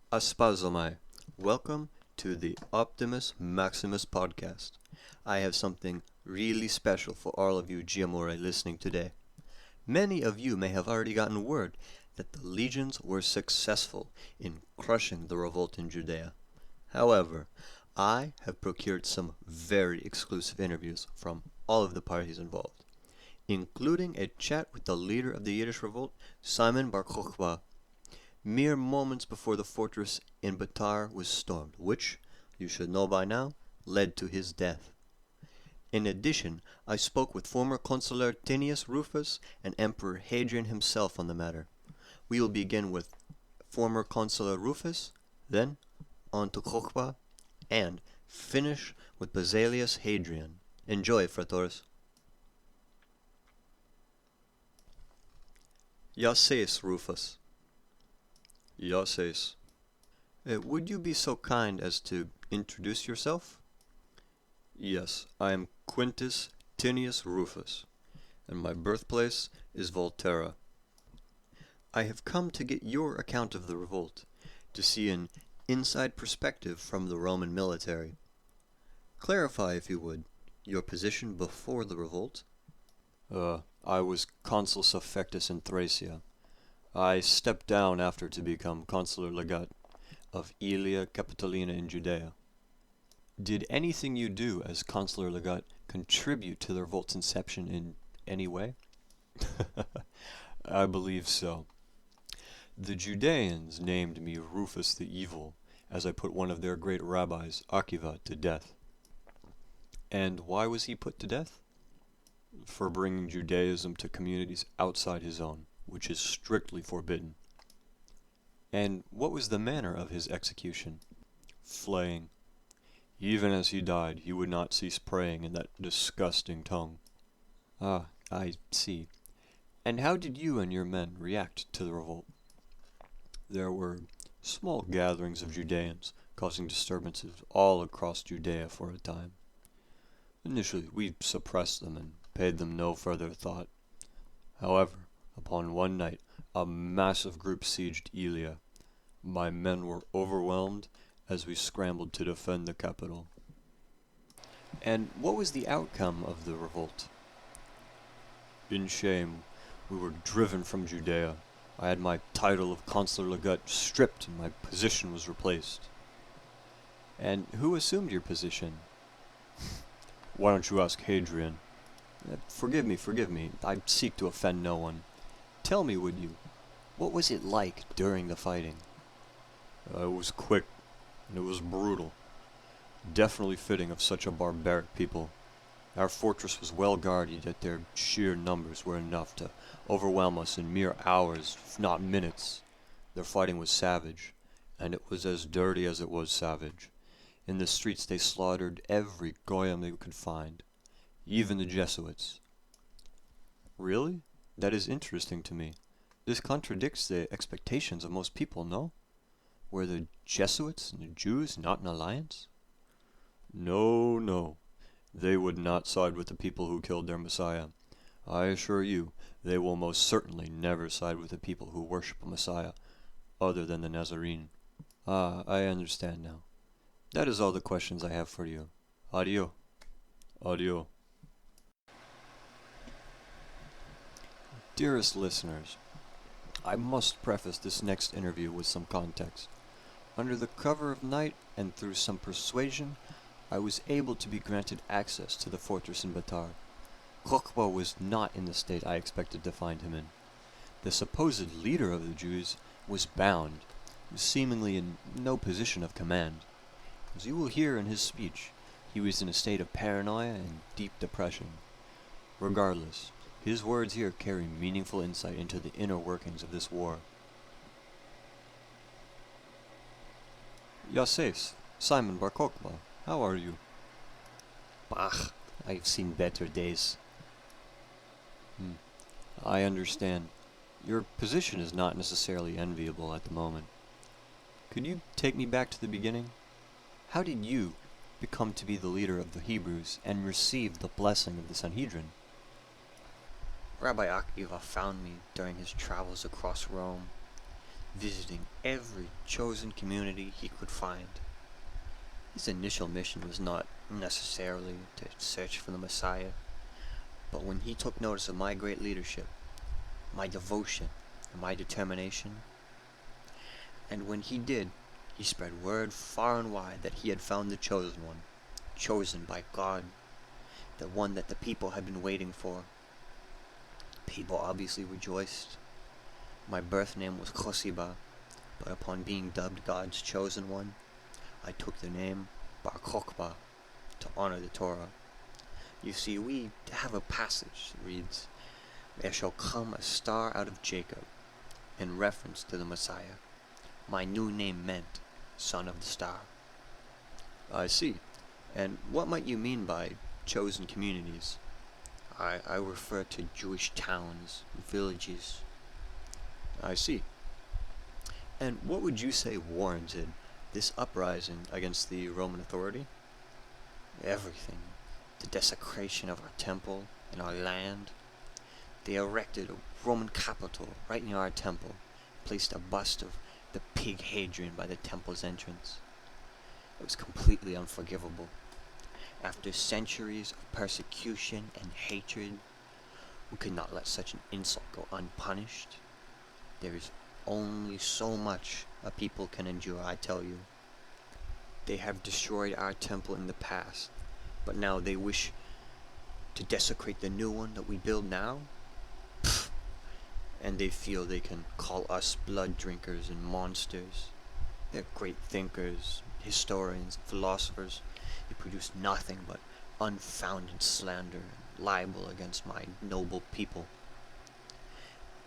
Aspazomai. Welcome to the Optimus Maximus podcast. I have something really special for all of you Giamore listening today. Many of you may have already gotten word that the legions were successful in crushing the revolt in Judea. However, I have procured some very exclusive interviews from all of the parties involved, including a chat with the leader of the Yiddish revolt, Simon Bar Kokhba, mere moments before the fortress in Batar was stormed, which, you should know by now, led to his death. In addition, I spoke with former consular Tinius Rufus and Emperor Hadrian himself on the matter. We will begin with former consular Rufus, then on to Kokhba, and finish with Basilius Hadrian. Enjoy, Fratores. Yaces, Rufus. Yaces. Would you be so kind as to introduce yourself? Yes, I am Quintus Tinius Rufus, and my birthplace is Volterra. I have come to get your account of the revolt, to see an inside perspective from the Roman military. Clarify, if you would, your position before the revolt. I was consul suffectus in Thracia. I stepped down after to become consular legate of Aelia Capitolina in Judea. Did anything you do as consular legate contribute to the revolt's inception in any way? I believe so. The Judeans named me Rufus the Evil, as I put one of their great rabbis, Akiva, to death. And why was he put to death? For bringing Judaism to communities outside his own, which is strictly forbidden. And what was the manner of his execution? Flaying. Even as he died, he would not cease praying in that disgusting tongue. Ah, I see. And how did you and your men react to the revolt? There were small gatherings of Judeans, causing disturbances all across Judea for a time. Initially, we suppressed them and paid them no further thought. However, upon one night, a massive group sieged Aelia. My men were overwhelmed as we scrambled to defend the capital. And what was the outcome of the revolt? In shame, we were driven from Judea. I had my title of consular legate stripped and my position was replaced. And who assumed your position? Why don't you ask Hadrian? Forgive me, I seek to offend no one. Tell me, would you, what was it like during the fighting? It was quick, and it was brutal. Definitely fitting of such a barbaric people. Our fortress was well guarded, yet their sheer numbers were enough to overwhelm us in mere hours, if not minutes. Their fighting was savage, and it was as dirty as it was savage. In the streets they slaughtered every goyim they could find, even the Jesuits. Really? That is interesting to me. This contradicts the expectations of most people, no? Were the Jesuits and the Jews not in alliance? No, no. They would not side with the people who killed their Messiah. I assure you, they will most certainly never side with the people who worship a Messiah other than the Nazarene. Ah, I understand now. That is all the questions I have for you. Adio. Adio. Dearest listeners, I must preface this next interview with some context. Under the cover of night and through some persuasion, I was able to be granted access to the fortress in Batar. Kokhba was not in the state I expected to find him in. The supposed leader of the Jews was bound, seemingly in no position of command. As you will hear in his speech, he was in a state of paranoia and deep depression. Regardless, his words here carry meaningful insight into the inner workings of this war. Yaces, Simon Bar Kokhba, how are you? Bah, I've seen better days. I understand. Your position is not necessarily enviable at the moment. Could you take me back to the beginning? How did you become to be the leader of the Hebrews and receive the blessing of the Sanhedrin? Rabbi Akiva found me during his travels across Rome. visiting every chosen community he could find. His initial mission was not necessarily to search for the Messiah, but when he took notice of my great leadership, my devotion, and my determination, and when he did, he spread word far and wide that he had found the chosen one, chosen by God, the one that the people had been waiting for. People obviously rejoiced. My birth name was Kokhba, but upon being dubbed God's chosen one, I took the name Bar Kokhba to honor the Torah. You see, we have a passage that reads, "There shall come a star out of Jacob," in reference to the Messiah. My new name meant son of the star. I see. And what might you mean by chosen communities? I refer to Jewish towns, villages. I see. And what would you say warranted this uprising against the Roman authority? Everything. The desecration of our temple and our land. They erected a Roman capital right near our temple, placed a bust of the pig Hadrian by the temple's entrance. It was completely unforgivable. After centuries of persecution and hatred, we could not let such an insult go unpunished. There is only so much a people can endure, I tell you. They have destroyed our temple in the past, but now they wish to desecrate the new one that we build now? Pfft. And they feel they can call us blood drinkers and monsters. They're great thinkers, historians, philosophers. They produce nothing but unfounded slander and libel against my noble people.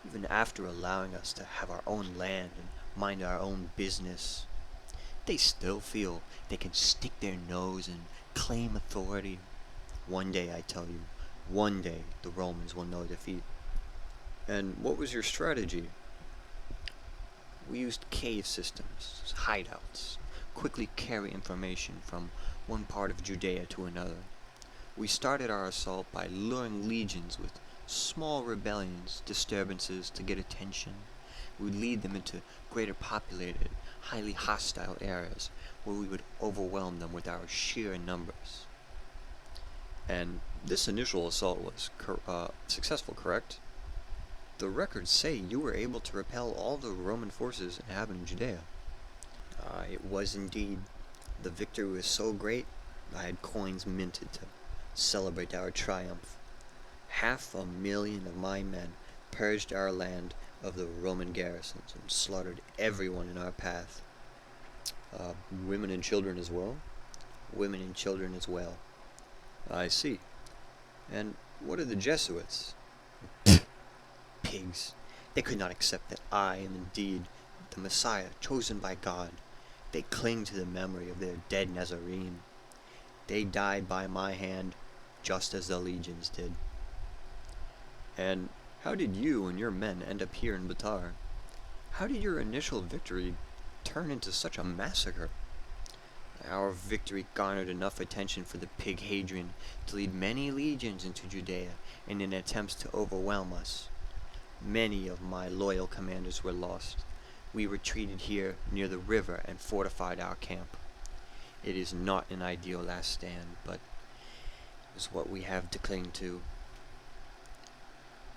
Even after allowing us to have our own land and mind our own business, they still feel they can stick their nose and claim authority. One day, I tell you, one day the Romans will know defeat. And what was your strategy? We used cave systems, hideouts, quickly carry information from one part of Judea to another. We started our assault by luring legions with small rebellions, disturbances to get attention. We would lead them into greater populated, highly hostile areas where we would overwhelm them with our sheer numbers. And this initial assault was successful, correct? The records say you were able to repel all the Roman forces inhabiting Judea. It was indeed. The victory was so great, I had coins minted to celebrate our triumph. 500,000 of my men purged our land of the Roman garrisons and slaughtered everyone in our path. Women and children as well? Women and children as well. I see. And what are the Jesuits? Pigs. They could not accept that I am indeed the Messiah chosen by God. They cling to the memory of their dead Nazarene. They died by my hand, just as the legions did. And how did you and your men end up here in Batar? How did your initial victory turn into such a massacre? Our victory garnered enough attention for the pig Hadrian to lead many legions into Judea in an attempt to overwhelm us. Many of my loyal commanders were lost. We retreated here near the river and fortified our camp. It is not an ideal last stand, but it is what we have to cling to.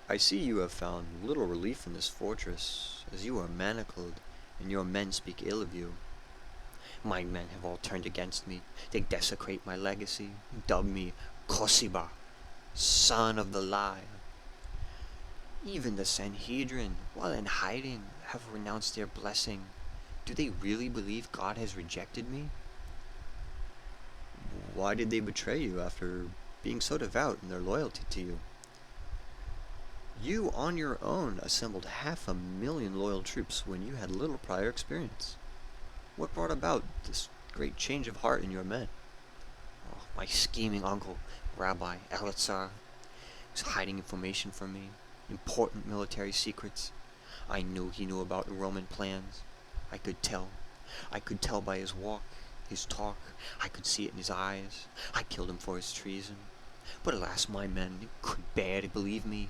I see you have found little relief in this fortress, as you are manacled, and your men speak ill of you. My men have all turned against me. They desecrate my legacy, dub me Kokhba, son of the lie. Even the Sanhedrin, while in hiding, have renounced their blessing. Do they really believe God has rejected me? Why did they betray you after being so devout in their loyalty to you? You, on your own, assembled 500,000 loyal troops when you had little prior experience. What brought about this great change of heart in your men? Oh, my scheming uncle, Rabbi Eleazar, was hiding information from me, important military secrets. I knew he knew about the Roman plans. I could tell. I could tell by his walk, his talk. I could see it in his eyes. I killed him for his treason. But alas, my men couldn't bear to believe me.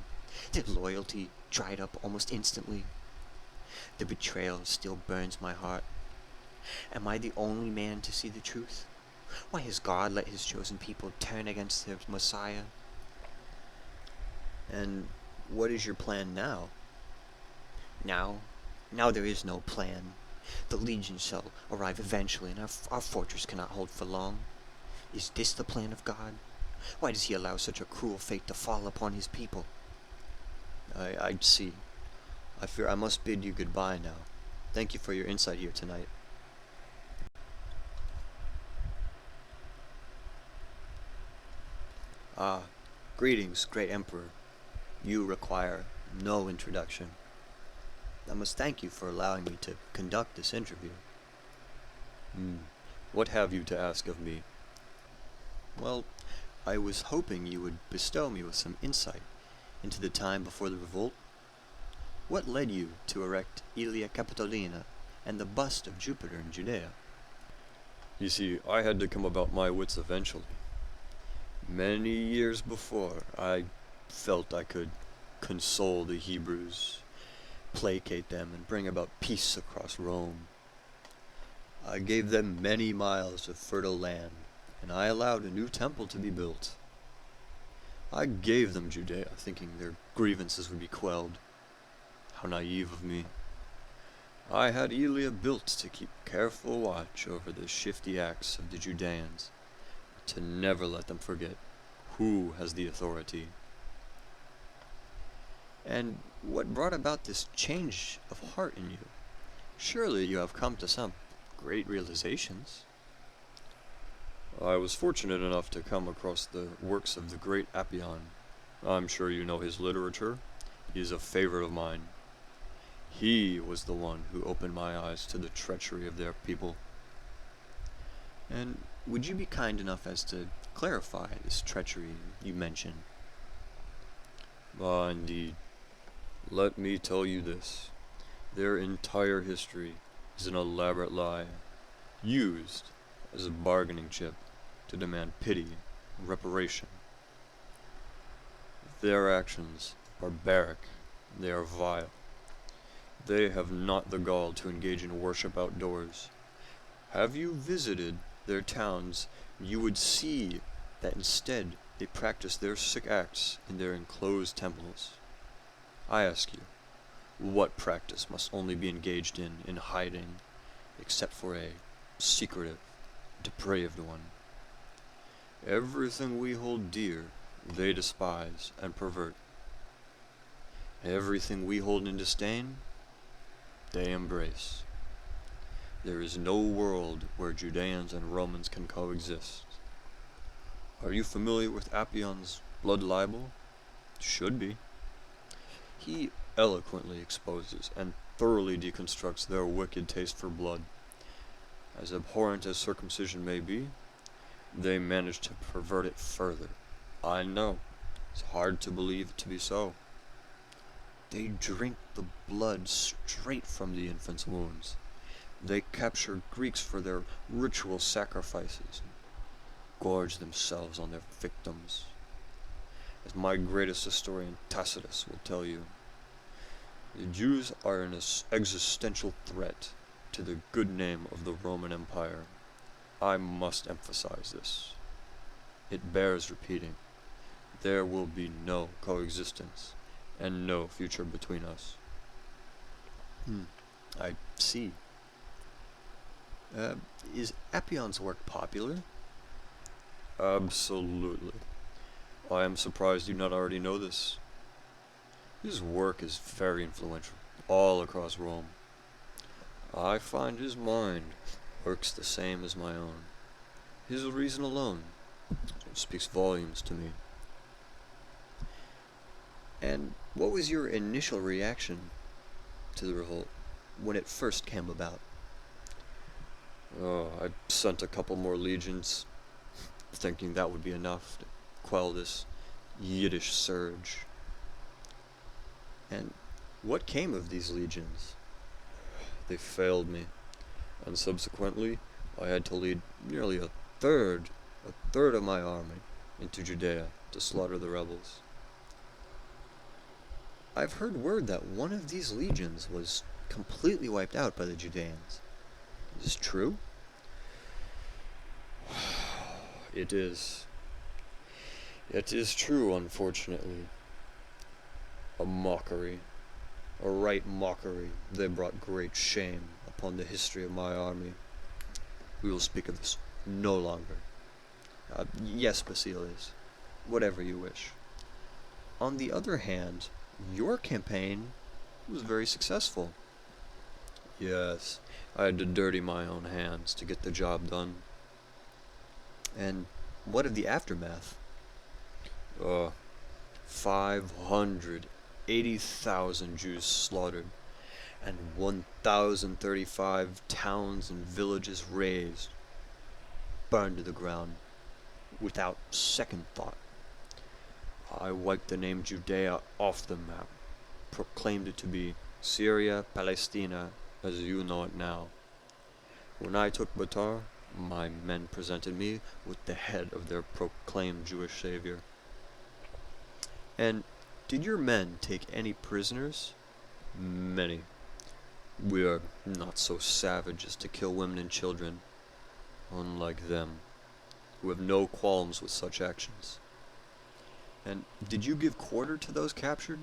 Their loyalty dried up almost instantly. The betrayal still burns my heart. Am I the only man to see the truth? Why has God let his chosen people turn against their Messiah? And what is your plan now? Now there is no plan. The legion shall arrive eventually, and our fortress cannot hold for long. Is this the plan of God? Why does he allow such a cruel fate to fall upon his people? I see. I fear I must bid you goodbye now. Thank you for your insight here tonight. Ah, greetings, great Emperor. You require no introduction. I must thank you for allowing me to conduct this interview. What have you to ask of me? Well, I was hoping you would bestow me with some insight into the time before the revolt. What led you to erect Ilia Capitolina and the bust of Jupiter in Judea? You see, I had to come about my wits eventually. Many years before, I felt I could console the Hebrews, placate them, and bring about peace across Rome. I gave them many miles of fertile land, and I allowed a new temple to be built. I gave them Judea, thinking their grievances would be quelled. How naive of me. I had Elia built to keep careful watch over the shifty acts of the Judeans, to never let them forget who has the authority. And what brought about this change of heart in you? Surely you have come to some great realizations. I was fortunate enough to come across the works of the great Appian. I'm sure you know his literature. He is a favorite of mine. He was the one who opened my eyes to the treachery of their people. And would you be kind enough as to clarify this treachery you mention? Ah, indeed. Let me tell you this. Their entire history is an elaborate lie, used as a bargaining chip to demand pity and reparation. Their actions are barbaric, they are vile. They have not the gall to engage in worship outdoors. Have you visited their towns, you would see that instead they practice their sick acts in their enclosed temples. I ask you, what practice must only be engaged in hiding, except for a secretive, depraved one? Everything we hold dear, they despise and pervert. Everything we hold in disdain, they embrace. There is no world where Judeans and Romans can coexist. Are you familiar with Appian's blood libel? Should be. He eloquently exposes and thoroughly deconstructs their wicked taste for blood. As abhorrent as circumcision may be, they manage to pervert it further. I know, it's hard to believe it to be so. They drink the blood straight from the infant's wounds. They capture Greeks for their ritual sacrifices, and gorge themselves on their victims. As my greatest historian Tacitus will tell you, the Jews are an existential threat to the good name of the Roman Empire. I must emphasize this. It bears repeating. There will be no coexistence and no future between us. I see. Is Appian's work popular? Absolutely. I am surprised you not already know this. His work is very influential, all across Rome. I find his mind works the same as my own. His reason alone speaks volumes to me. And what was your initial reaction to the revolt when it first came about? I sent a couple more legions, thinking that would be enough to quell this Yiddish surge. And what came of these legions? They failed me, and subsequently I had to lead nearly a third of my army into Judea to slaughter the rebels. I've heard word that one of these legions was completely wiped out by the Judeans. Is this true? It is. It is true, unfortunately. A mockery. A right mockery. They brought great shame upon the history of my army. We will speak of this no longer. Yes, Basilius. Whatever you wish. On the other hand, your campaign was very successful. Yes, I had to dirty my own hands to get the job done. And what of the aftermath? 580,000 Jews slaughtered, and 1,035 towns and villages razed, burned to the ground, without second thought. I wiped the name Judea off the map, proclaimed it to be Syria, Palestina, as you know it now. When I took Batar, my men presented me with the head of their proclaimed Jewish savior. And did your men take any prisoners? Many. We are not so savage as to kill women and children, unlike them, who have no qualms with such actions. And did you give quarter to those captured?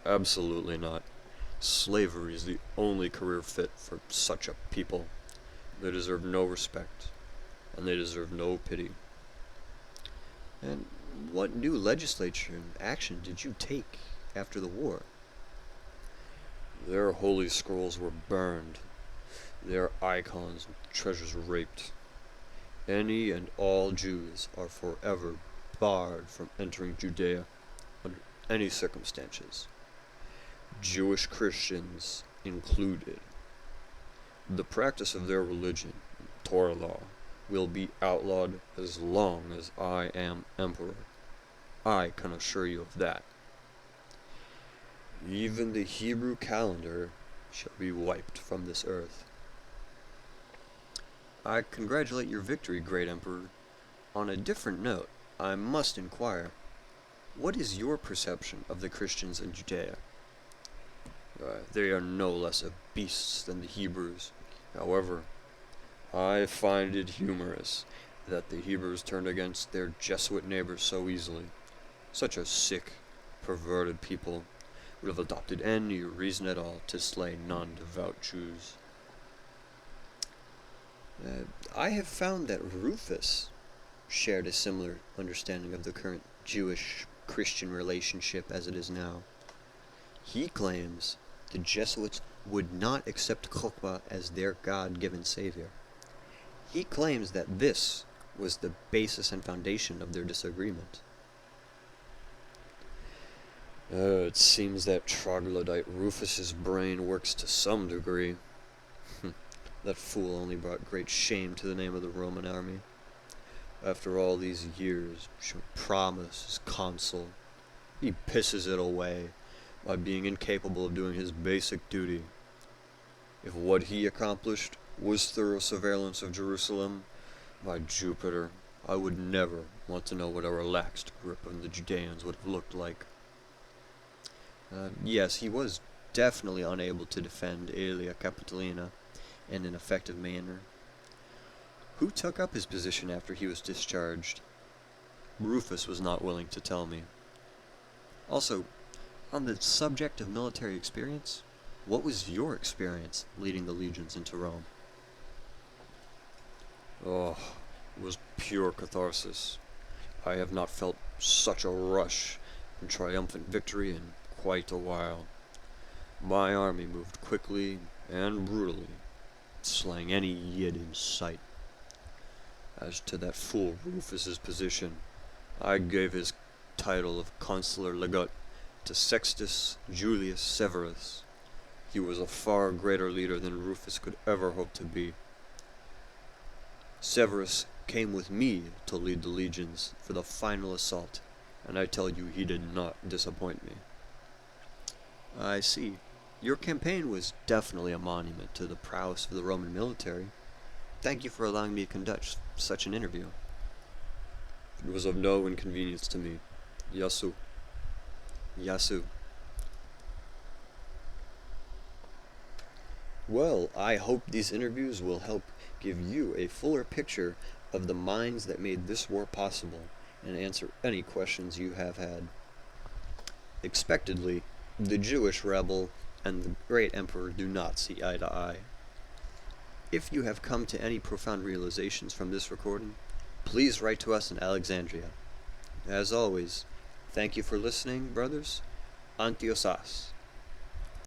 Absolutely not. Slavery is the only career fit for such a people. They deserve no respect, and they deserve no pity. And what new legislature and action did you take after the war? Their holy scrolls were burned, their icons and treasures raped. Any and all Jews are forever barred from entering Judea under any circumstances, Jewish Christians included. The practice of their religion, Torah law, will be outlawed as long as I am emperor. I can assure you of that. Even the Hebrew calendar shall be wiped from this earth. I congratulate your victory, great emperor. On a different note, I must inquire, what is your perception of the Christians in Judea? They are no less of beasts than the Hebrews. However, I find it humorous that the Hebrews turned against their Jesuit neighbors so easily. Such a sick, perverted people would have adopted any reason at all to slay non-devout Jews. I have found that Rufus shared a similar understanding of the current Jewish-Christian relationship as it is now. He claims the Jesuits would not accept Kokhba as their God-given savior. He claims that this was the basis and foundation of their disagreement. It seems that troglodyte Rufus's brain works to some degree. That fool only brought great shame to the name of the Roman army. After all these years, showing promise as consul, he pisses it away by being incapable of doing his basic duty. If what he accomplished was thorough surveillance of Jerusalem, by Jupiter, I would never want to know what a relaxed grip on the Judeans would have looked like. Yes, he was definitely unable to defend Aelia Capitolina in an effective manner. Who took up his position after he was discharged? Rufus was not willing to tell me. Also, on the subject of military experience, what was your experience leading the legions into Rome? Oh, it was pure catharsis. I have not felt such a rush and triumphant victory in quite a while. My army moved quickly and brutally, slaying any Yid in sight. As to that fool Rufus's position, I gave his title of consular legate to Sextus Julius Severus. He was a far greater leader than Rufus could ever hope to be. Severus came with me to lead the legions for the final assault, and I tell you he did not disappoint me. I see. Your campaign was definitely a monument to the prowess of the Roman military. Thank you for allowing me to conduct such an interview. It was of no inconvenience to me. Yasu. Yasu. Well, I hope these interviews will help give you a fuller picture of the minds that made this war possible and answer any questions you have had. Expectedly, the Jewish rebel and the great emperor do not see eye to eye. If you have come to any profound realizations from this recording, please write to us in Alexandria. As always, thank you for listening, brothers. Antiosas.